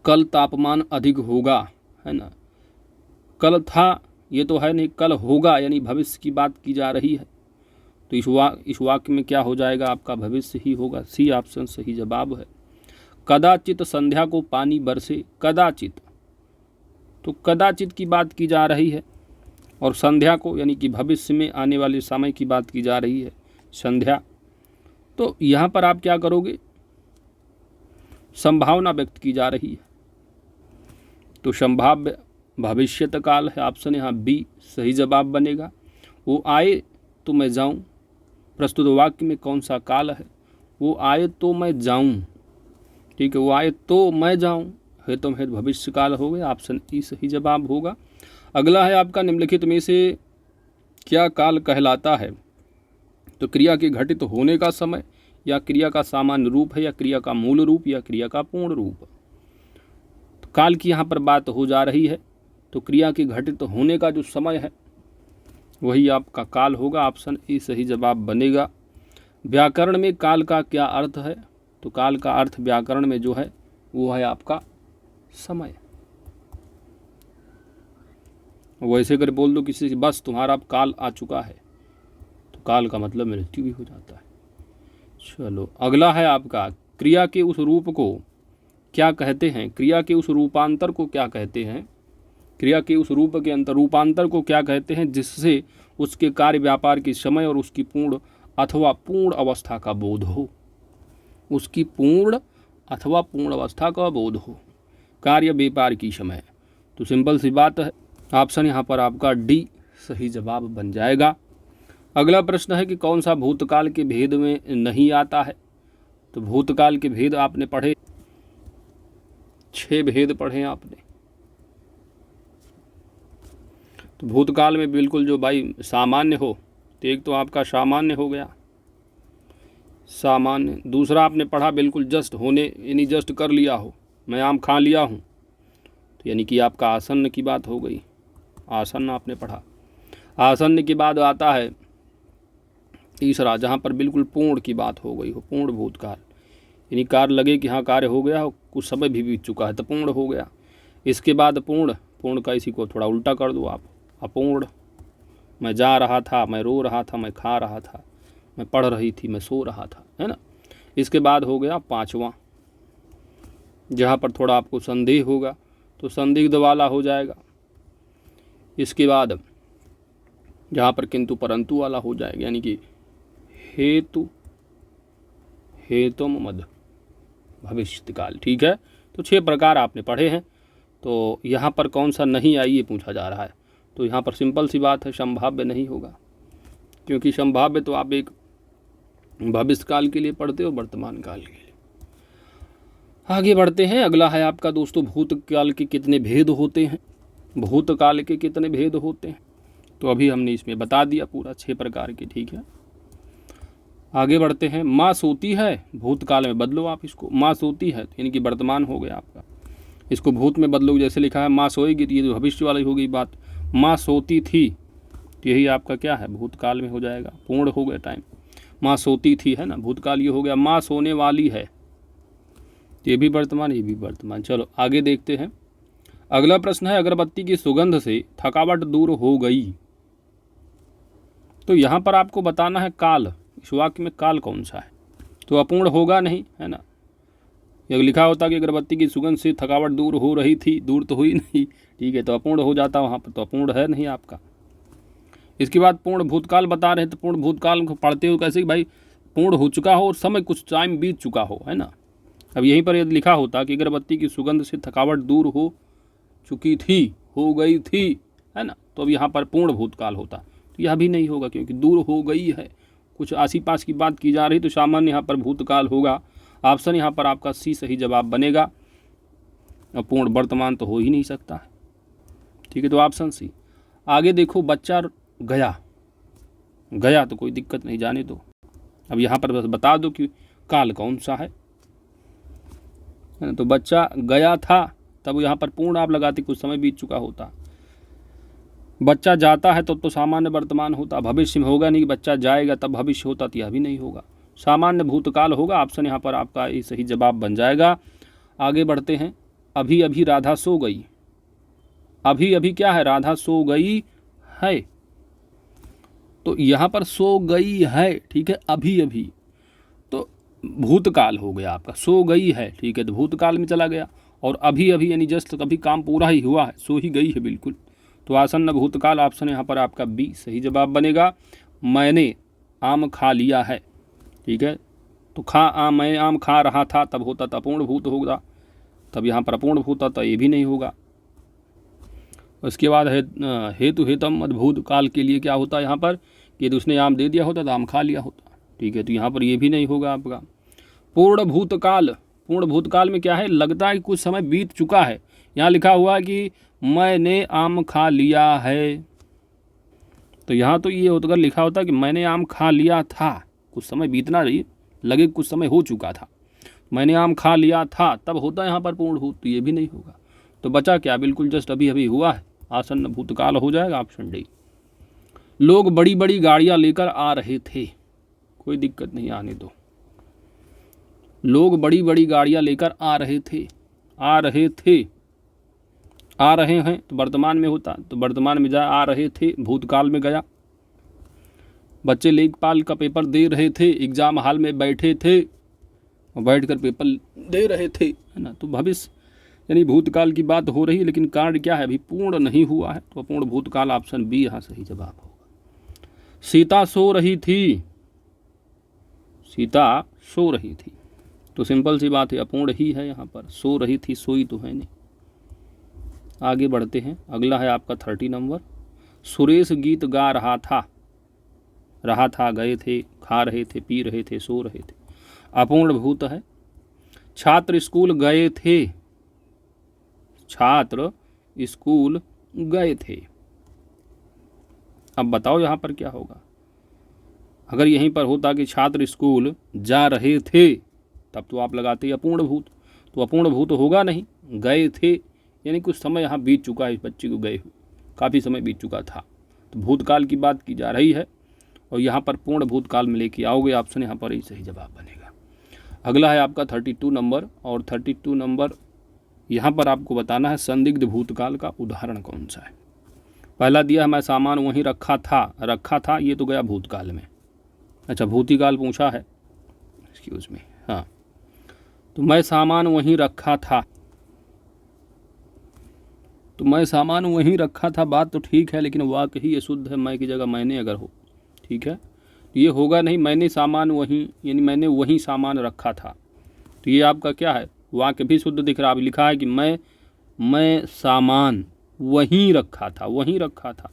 कल तापमान अधिक होगा, है ना। कल था ये तो है नहीं, कल होगा यानी भविष्य की बात की जा रही है, तो इस वाक्य में क्या हो जाएगा आपका, भविष्य ही होगा। सी ऑप्शन सही जवाब है। कदाचित संध्या को पानी बरसे, कदाचित, तो कदाचित की बात की जा रही है, और संध्या को यानी कि भविष्य में आने वाले समय की बात की जा रही है, संध्या। तो यहाँ पर आप क्या करोगे, संभावना व्यक्त की जा रही है, तो संभाव्य भविष्यत काल है। ऑप्शन यहाँ बी सही जवाब बनेगा। वो आए तो मैं जाऊं, प्रस्तुत वाक्य में कौन सा काल है, वो आए तो मैं जाऊं, ठीक है, वो आए तो मैं जाऊं है तो है भविष्य काल हो गया। ऑप्शन ई सही जवाब होगा। अगला है आपका, निम्नलिखित में से क्या काल कहलाता है, तो क्रिया के घटित होने का समय, या क्रिया का सामान्य रूप है, या क्रिया का मूल रूप, या क्रिया का पूर्ण रूप। तो काल की यहाँ पर बात हो जा रही है, तो क्रिया के घटित होने का जो समय है वही आपका काल होगा। ऑप्शन ई सही जवाब बनेगा। व्याकरण में काल का क्या अर्थ है, तो काल का अर्थ व्याकरण में जो है वो है आपका समय। वैसे अगर बोल दो किसी से बस तुम्हारा अब काल आ चुका है, तो काल का मतलब मृत्यु भी हो जाता है। चलो अगला है आपका, क्रिया के उस रूप को क्या कहते हैं, क्रिया के उस रूपांतर को क्या कहते हैं, क्रिया के उस रूप के अंतर रूपांतर को क्या कहते हैं, जिससे उसके कार्य व्यापार के समय और उसकी पूर्ण अथवा पूर्ण अवस्था का बोध हो, उसकी पूर्ण अथवा पूर्ण अवस्था का बोध हो, कार्य व्यापार की समय। तो सिंपल सी बात है, ऑप्शन यहाँ पर आपका डी सही जवाब बन जाएगा। अगला प्रश्न है कि कौन सा भूतकाल के भेद में नहीं आता है, तो भूतकाल के भेद आपने पढ़े, 6 भेद पढ़े आपने। तो भूतकाल में बिल्कुल जो भाई सामान्य हो, तो एक तो आपका सामान्य हो गया, सामान्य। दूसरा आपने पढ़ा बिल्कुल जस्ट होने, यानी जस्ट कर लिया हो, मैं आम खा लिया हूँ, तो यानी कि आपका आसन्न की बात हो गई, आसन्न आपने पढ़ा। आसन्न के बाद आता है तीसरा, जहाँ पर बिल्कुल पूर्ण की बात हो गई हो, पूर्ण भूतकाल, यानी कार्य लगे कि हाँ कार्य हो गया हो, कुछ समय भी बीत चुका है तो पूर्ण हो गया। इसके बाद पूर्ण, पूर्ण का इसी को थोड़ा उल्टा कर दो आप, अपूर्ण। मैं जा रहा था, मैं रो रहा था, मैं खा रहा था, मैं पढ़ रही थी, मैं सो रहा था, है ना। इसके बाद हो गया 5वां, जहाँ पर थोड़ा आपको संदेह होगा तो संदिग्ध वाला हो जाएगा। इसके बाद जहाँ पर किंतु परंतु वाला हो जाएगा, यानी कि हेतु हेतुम मद भविष्यकाल, ठीक है। तो 6 प्रकार आपने पढ़े हैं। तो यहाँ पर कौन सा नहीं आई ये पूछा जा रहा है, तो यहाँ पर सिंपल सी बात है, संभाव्य नहीं होगा, क्योंकि संभाव्य तो आप एक भविष्य काल के लिए पढ़ते हो, वर्तमान काल के लिए। आगे बढ़ते हैं, अगला है आपका दोस्तों, भूतकाल के कितने भेद होते हैं, भूतकाल के कितने भेद होते हैं, तो अभी हमने इसमें बता दिया पूरा 6 प्रकार के, ठीक है। आगे बढ़ते हैं, माँ सोती है, भूतकाल में बदलो आप इसको, माँ सोती है यानी कि वर्तमान हो गया आपका, इसको भूत में बदलो, जैसे लिखा है माँ सोएगी, तो ये जो भविष्य वाली हो गई बात। माँ सोती थी, तो यही आपका क्या है, भूतकाल में हो जाएगा, पूर्ण हो गया टाइम। माँ सोती थी, है ना, भूतकाल ये हो गया। माँ सोने वाली है, ये भी वर्तमान, ये भी वर्तमान। चलो आगे देखते हैं। अगला प्रश्न है, अगरबत्ती की सुगंध से थकावट दूर हो गई, तो यहाँ पर आपको बताना है काल, इस वाक्य में काल कौन सा है, तो अपूर्ण होगा नहीं, है ना। यह लिखा होता कि अगरबत्ती की सुगंध से थकावट दूर हो रही थी, दूर तो हुई नहीं, ठीक है, तो अपूर्ण हो जाता वहाँ पर, तो अपूर्ण है नहीं आपका। इसके बाद पूर्ण भूतकाल बता रहे हैं, तो पूर्ण भूतकाल को पढ़ते हो कैसे कि भाई पूर्ण हो चुका हो और समय कुछ टाइम बीत चुका हो, है ना। अब यहीं पर यदि लिखा होता कि अगरबत्ती की सुगंध से थकावट दूर हो चुकी थी, हो गई थी, है ना, तो अब यहाँ पर पूर्ण भूतकाल होता, तो यह भी नहीं होगा क्योंकि दूर हो गई है, कुछ आसी पास की बात की जा रही, तो सामान्य यहाँ पर भूतकाल होगा। ऑप्शन यहाँ पर आपका सी सही जवाब बनेगा। अब पूर्ण वर्तमान तो हो ही नहीं सकता है, ठीक है, तो ऑप्शन सी। आगे देखो, बच्चा गया, गया तो कोई दिक्कत नहीं, जाने दो। अब यहाँ पर बस बता दो कि काल कौन सा है ना, तो बच्चा गया था, तब यहाँ पर पूर्ण आप लगाते, कुछ समय बीत चुका होता। बच्चा जाता है तो सामान्य वर्तमान होता, भविष्य में होगा नहीं कि बच्चा जाएगा तब भविष्य होता, तो यह भी नहीं होगा, सामान्य भूतकाल होगा। ऑप्शन यहाँ पर आपका ये सही जवाब बन जाएगा। आगे बढ़ते हैं। अभी अभी राधा सो गई। अभी अभी क्या है? राधा सो गई है। तो यहाँ पर सो गई है, ठीक है, अभी अभी तो भूतकाल हो गया आपका, सो गई है, ठीक है, तो भूतकाल में चला गया। और अभी अभी यानी जस्ट कभी काम पूरा ही हुआ है, सो ही गई है बिल्कुल, तो आसन्न भूतकाल ऑप्शन यहाँ पर आपका बी सही जवाब बनेगा। मैंने आम खा लिया है, ठीक है, तो मैं आम खा रहा था तब होता था अपूर्ण भूत होगा, तब यहाँ पर अपूर्ण भूत होता, ये भी नहीं होगा। उसके बाद है हेतु हेतम अद्भुत काल के लिए क्या होता है यहाँ पर कि यदि उसने आम दे दिया होता तो आम खा लिया होता, ठीक है, तो यहाँ पर ये भी नहीं होगा आपका। पूर्ण भूतकाल, पूर्ण भूतकाल में क्या है? लगता है कि कुछ समय बीत चुका है। यहाँ लिखा हुआ है कि मैंने आम खा लिया है, तो यहाँ तो ये होता लिखा होता कि मैंने आम खा लिया था, कुछ समय बीतना रही लगे कुछ समय हो चुका था, मैंने आम खा लिया था तब होता है यहाँ पर पूर्ण भूत, तो ये भी नहीं होगा। तो बचा क्या? बिल्कुल जस्ट अभी अभी हुआ है, आसन्न भूतकाल हो जाएगा ऑप्शन डी। लोग बड़ी बड़ी गाड़ियां लेकर आ रहे थे, कोई दिक्कत नहीं, आने दो। लोग बड़ी बड़ी गाड़ियां लेकर आ रहे थे, आ रहे थे, आ रहे हैं तो वर्तमान में होता, तो वर्तमान में जा, आ रहे थे भूतकाल में गया। बच्चे लेखपाल का पेपर दे रहे थे, एग्जाम हॉल में बैठे थे और बैठकर पेपर दे रहे थे, है ना, तो भविष्य यानी भूतकाल की बात हो रही है, लेकिन कार्य क्या है? अभी पूर्ण नहीं हुआ है, तो अपूर्ण भूतकाल ऑप्शन बी यहाँ सही जवाब होगा। सीता सो रही थी, सीता सो रही थी, तो सिंपल सी बात है, अपूर्ण ही है यहाँ पर, सो रही थी, सोई तो है नहीं। आगे बढ़ते हैं। अगला है आपका 30 नंबर। सुरेश गीत गा रहा था, गए थे, खा रहे थे, पी रहे थे, सो रहे थे, अपूर्ण भूत है। छात्र स्कूल गए थे, छात्र स्कूल गए थे। अब बताओ यहाँ पर क्या होगा? अगर यहीं पर होता कि छात्र स्कूल जा रहे थे तब तो आप लगाते अपूर्ण भूत, तो अपूर्ण भूत होगा नहीं, गए थे यानी कुछ समय यहाँ बीत चुका है, इस बच्चे को गए हुए काफ़ी समय बीत चुका था, तो भूतकाल की बात की जा रही है और यहाँ पर पूर्ण भूतकाल में लेके आओगे ऑप्शन यहाँ पर ही सही जवाब बनेगा। अगला है आपका 32 नंबर, और 32 नंबर यहाँ पर आपको बताना है संदिग्ध भूतकाल का उदाहरण कौन सा है। पहला दिया है मैं सामान वहीं रखा था, ये तो गया भूतकाल में। अच्छा, भूतिकाल पूछा है, एक्सक्यूज मी, हाँ, तो मैं सामान वहीं रखा था, तो मैं सामान वहीं रखा था, बात तो ठीक है, लेकिन वाक्य ही अशुद्ध है, मैं की जगह मैंने अगर हो, ठीक है, तो ये होगा नहीं। मैंने सामान वहीं यानी मैंने वहीं सामान रखा था, तो ये आपका क्या है? वाक्य भी शुद्ध दिख रहा है। लिखा है कि मैं सामान वहीं रखा था, वहीं रखा था,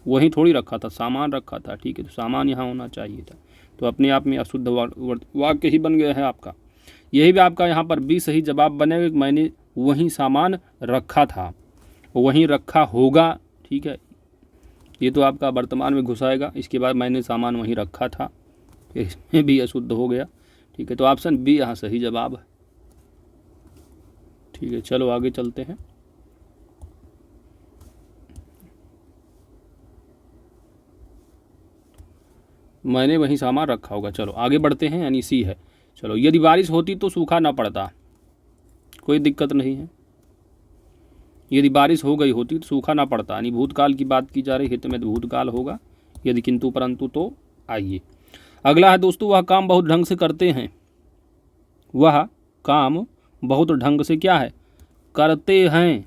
वहीं थोड़ी रखा था, सामान रखा था, ठीक है, तो सामान यहाँ होना चाहिए था, तो अपने आप में अशुद्ध वाक्य ही बन गया है आपका। यही भी आपका यहाँ पर भी सही जवाब बनेगा कि मैंने वहीं सामान रखा था, वहीं रखा होगा, ठीक है, ये तो आपका वर्तमान में घुसाएगा। इसके बाद मैंने सामान वहीं रखा था, इसमें भी अशुद्ध हो गया, ठीक है, तो ऑप्शन बी यहाँ सही जवाब है, ठीक है। चलो आगे चलते हैं। मैंने वहीं सामान रखा होगा। चलो आगे बढ़ते हैं, यानी सी है। चलो, यदि बारिश होती तो सूखा ना पड़ता, कोई दिक्कत नहीं है। यदि बारिश हो गई होती तो सूखा ना पड़ता, यानी भूतकाल की बात की जा रही है, तो में भूतकाल होगा, यदि किंतु परंतु तो आइए। अगला है दोस्तों, वह काम बहुत ढंग से करते हैं, वह काम बहुत ढंग से क्या है? करते हैं,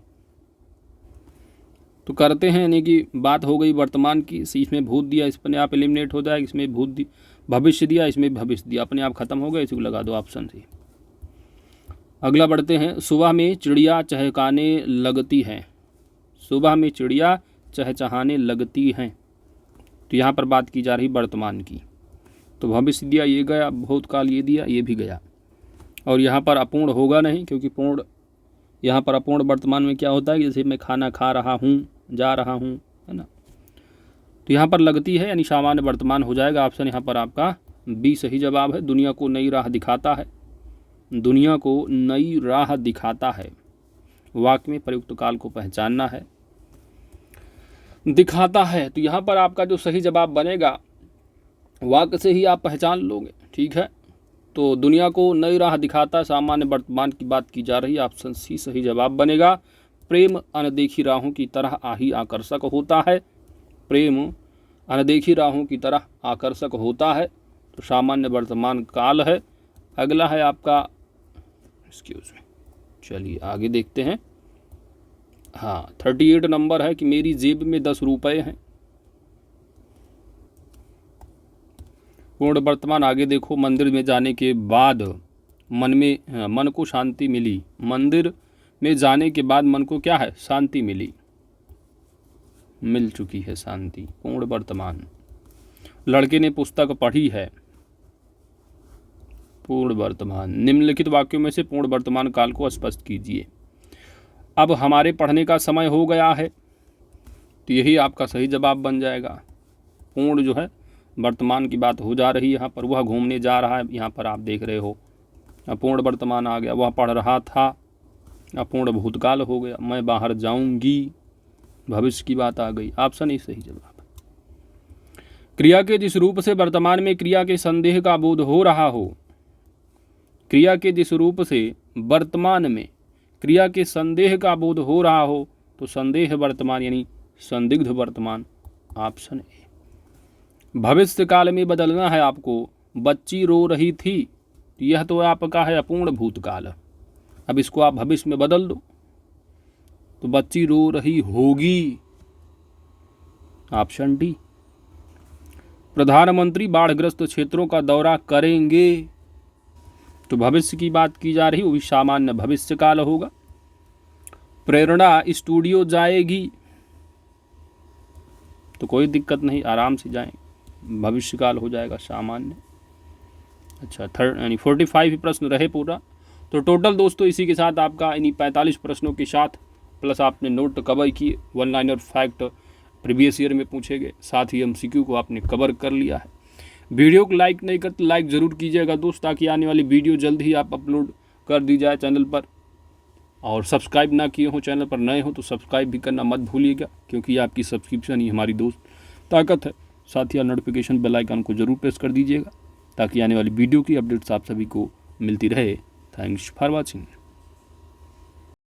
तो करते हैं यानी कि बात हो गई वर्तमान की, इसमें भूत दिया, इस अपने आप एलिमिनेट हो जाएगा, इसमें भूत दी, भविष्य दिया, इसमें भविष्य दिया, अपने आप खत्म हो गया, इसी को लगा दो ऑप्शन सी। अगला बढ़ते हैं। सुबह में चिड़िया चहकाने लगती हैं, सुबह में चिड़िया चहचहाने लगती हैं, तो यहाँ पर बात की जा रही वर्तमान की, तो भविष्य दिया, ये गया, भूतकाल ये दिया, ये भी गया, और यहाँ पर अपूर्ण होगा नहीं, क्योंकि पूर्ण यहाँ पर अपूर्ण वर्तमान में क्या होता है, जैसे मैं खाना खा रहा हूँ, जा रहा हूँ, है ना, तो यहाँ पर लगती है यानी सामान्य वर्तमान हो जाएगा। ऑप्शन यहाँ पर आपका बी सही जवाब है। दुनिया को नई राह दिखाता है, दुनिया को नई राह दिखाता है, वाक्य में प्रयुक्त काल को पहचानना है। दिखाता है। तो यहाँ पर आपका जो सही जवाब बनेगा वाक्य से ही आप पहचान लोगे। ठीक है, तो दुनिया को नई राह दिखाता है, सामान्य वर्तमान की बात की जा रही है। ऑप्शन सी सही जवाब बनेगा। प्रेम अनदेखी राहों की तरह ही आकर्षक होता है। प्रेम अनदेखी राहों की तरह आकर्षक होता है, तो सामान्य वर्तमान काल है। अगला है आपका, एक्सक्यूज मी, चलिए आगे देखते हैं। हाँ, 38 नंबर है कि मेरी जेब में 10 रुपये हैं। पूर्ण वर्तमान आगे देखो, मंदिर में जाने के बाद मन को शांति मिली। मंदिर में जाने के बाद मन को क्या है, शांति मिली, मिल चुकी है शांति। पूर्ण वर्तमान। लड़के ने पुस्तक पढ़ी है। पूर्ण वर्तमान। निम्नलिखित वाक्यों में से पूर्ण वर्तमान काल को स्पष्ट कीजिए। अब हमारे पढ़ने का समय हो गया है, तो यही आपका सही जवाब बन जाएगा। पूर्ण जो है वर्तमान की बात हो जा रही है यहाँ पर। वह घूमने जा रहा है, यहाँ पर आप देख रहे हो अपूर्ण वर्तमान आ गया। वह पढ़ रहा था, अपूर्ण भूतकाल हो गया। मैं बाहर जाऊंगी, भविष्य की बात आ गई। ऑप्शन ई सही जवाब। क्रिया के जिस रूप से वर्तमान में क्रिया के संदेह का बोध हो रहा हो, क्रिया के जिस रूप से वर्तमान में क्रिया के संदेह का बोध हो रहा हो, तो संदेह वर्तमान यानी संदिग्ध वर्तमान। Option A. भविष्य काल में बदलना है आपको। बच्ची रो रही थी, यह तो आपका है अपूर्ण भूतकाल। अब इसको आप भविष्य में बदल दो, तो बच्ची रो रही होगी। Option D. प्रधानमंत्री बाढ़ग्रस्त क्षेत्रों का दौरा करेंगे, तो भविष्य की बात की जा रही, वो भी सामान्य भविष्य काल होगा। प्रेरणा स्टूडियो जाएगी, तो कोई दिक्कत नहीं, आराम से जाएं, भविष्य काल हो जाएगा सामान्य। अच्छा, 45 प्रश्न रहे पूरा। तो टोटल दोस्तों इसी के साथ आपका इन्हीं 45 प्रश्नों के साथ प्लस आपने नोट कवर किए, 1 लाइनर फैक्ट प्रीवियस ईयर में पूछे गए, साथ ही MCQ को आपने कवर कर लिया है। वीडियो को लाइक नहीं करते लाइक ज़रूर कीजिएगा दोस्त, ताकि आने वाली वीडियो जल्द ही आप अपलोड कर दी जाए चैनल पर। और सब्सक्राइब ना किए हो, चैनल पर नए हो तो सब्सक्राइब भी करना मत भूलिएगा, क्योंकि आपकी सब्सक्रिप्शन ही हमारी दोस्त ताकत है। साथ ही नोटिफिकेशन बेल आइकन को जरूर प्रेस कर दीजिएगा, ताकि आने वाली वीडियो की अपडेट्स आप सभी को मिलती रहे। Thanks for watching.